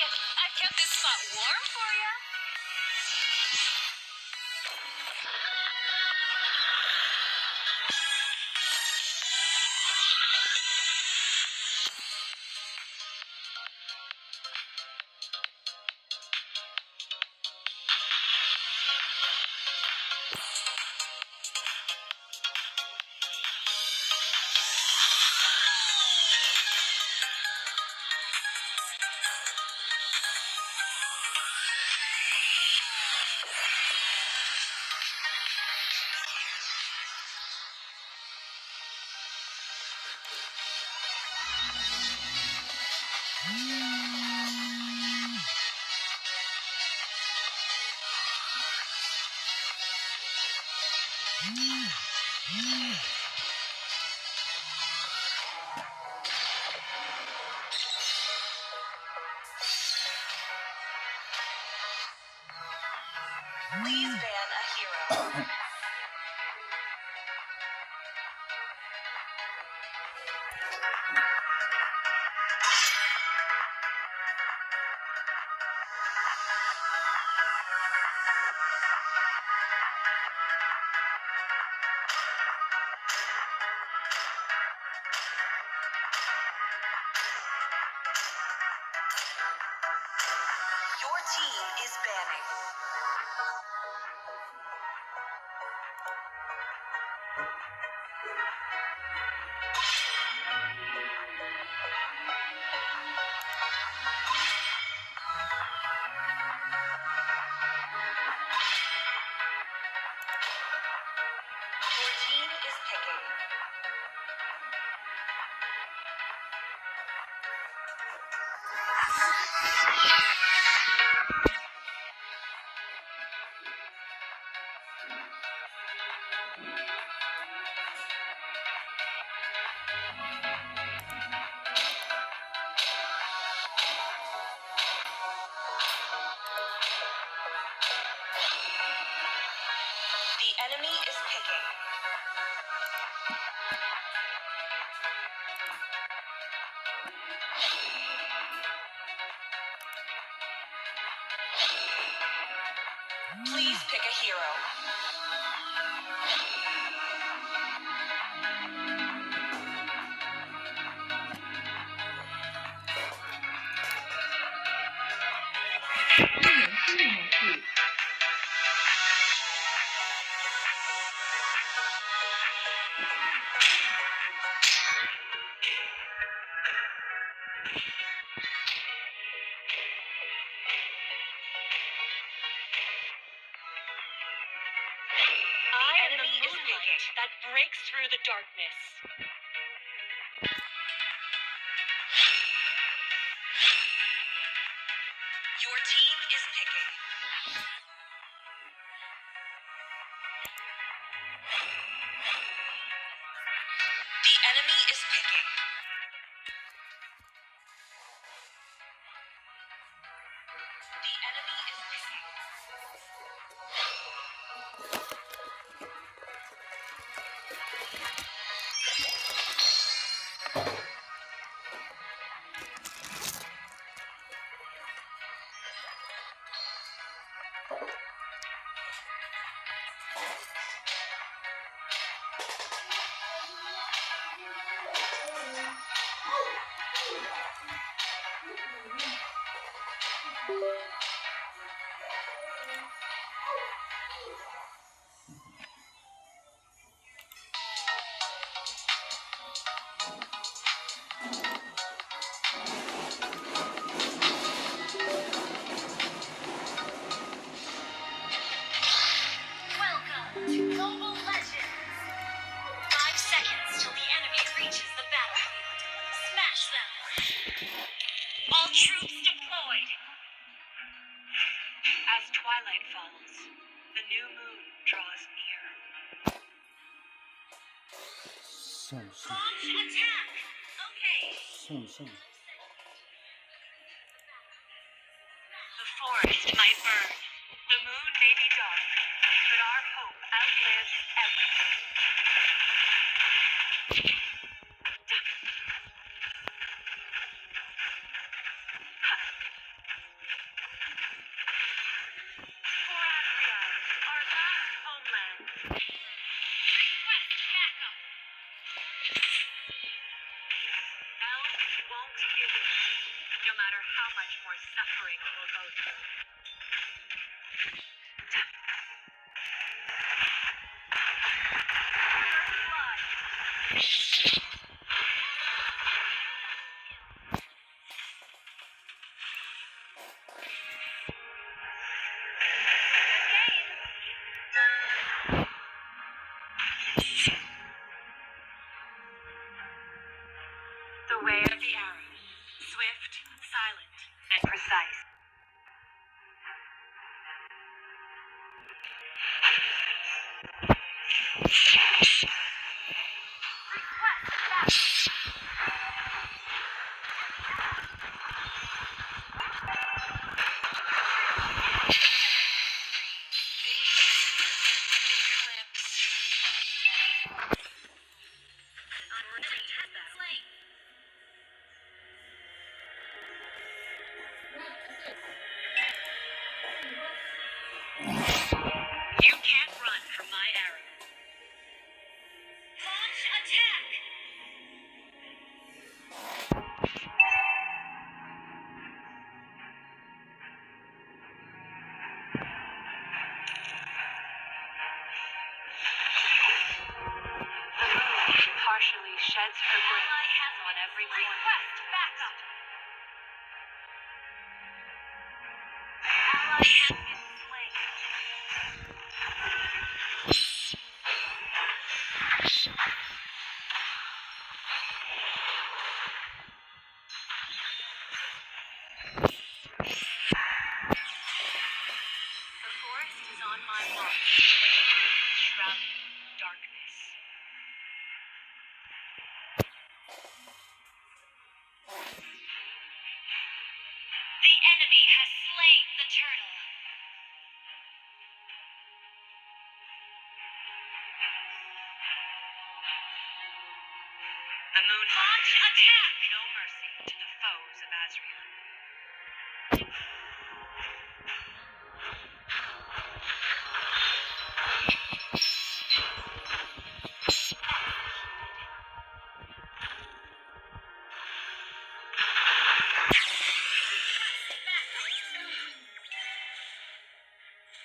I've kept this spot warm for you. Please ban a hero. Your team is banning. Your team is picking. The enemy is picking. Please pick a hero. I am the moonlight that breaks through the darkness. Your team is picking. The enemy is picking. The enemy is picking. Welcome to Global Legends. 5 seconds till the enemy reaches the battlefield. Smash them. All troops deployed. As twilight falls, the new moon draws near. Launch attack! Okay. The forest might burn. The moon may be dark, but our hope outlives everything. will go through. The way of the arrow. Swift, silent, and precise. You can't run from my arrow. Launch attack! The moon partially sheds her grace on every corner. Request backup! Ally has been slain. The forest is on my watch, where the moon is shrouded in darkness. The enemy has slain the turtle. The moon launch attack! No mercy to the foes of Azriel.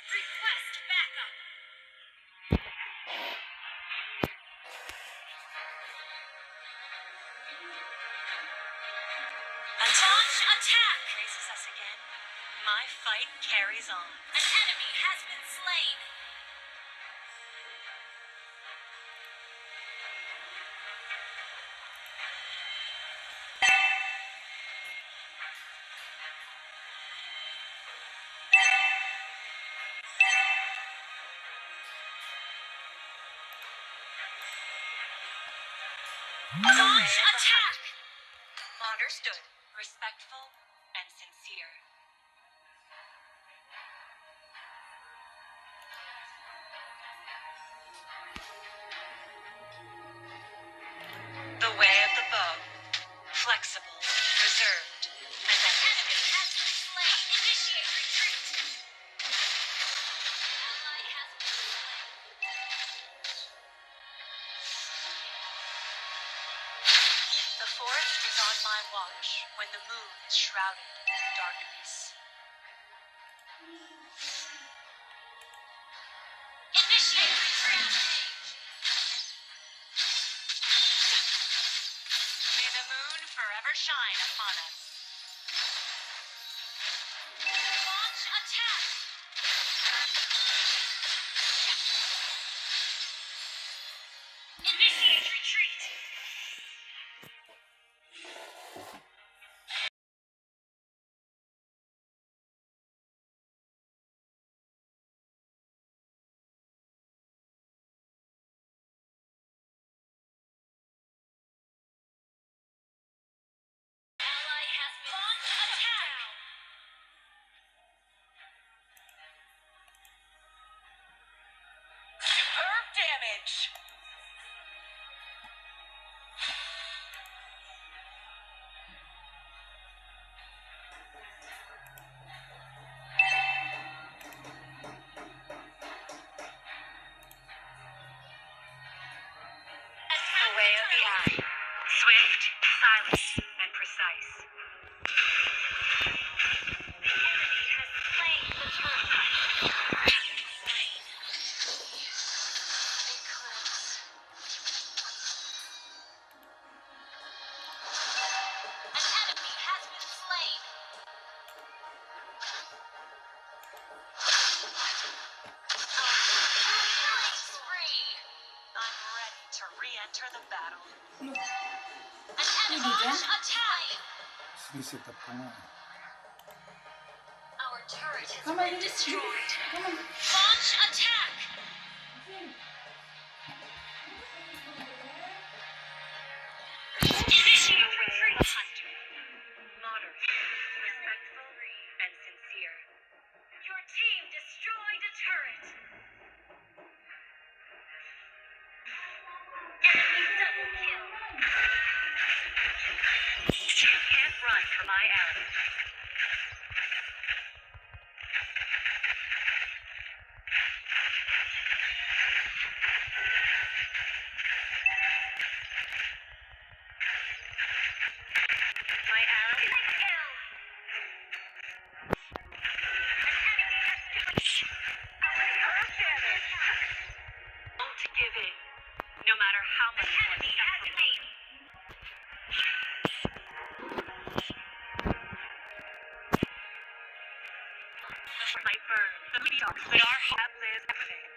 Request backup! Launch attack! Faces us again. My fight carries on. An enemy has been slain. Launch attack! Understood. Respectful and sincere. The way of the bow. Flexible, reserved, and the enemy has been slain. Initiate retreat. Ally has been slain. The forest is on my watch when the moon is shrouded in darkness. Initiate retreat. May the moon forever shine upon us. Launch attack! Initiate retreat! Ally Launch attack! Sinisetup ko nga. Our turret has Come on, been destroyed. Come on. Launch attack! Initiate retreat. Hunter. Modern, respectful, and sincere. Your team destroyed a turret. Enemy double kill. You can't run from my arrows. My arrow is kill. An enemy has Don't give in, no matter how much the enemy has been. The sniper, the meteor, but our have lives.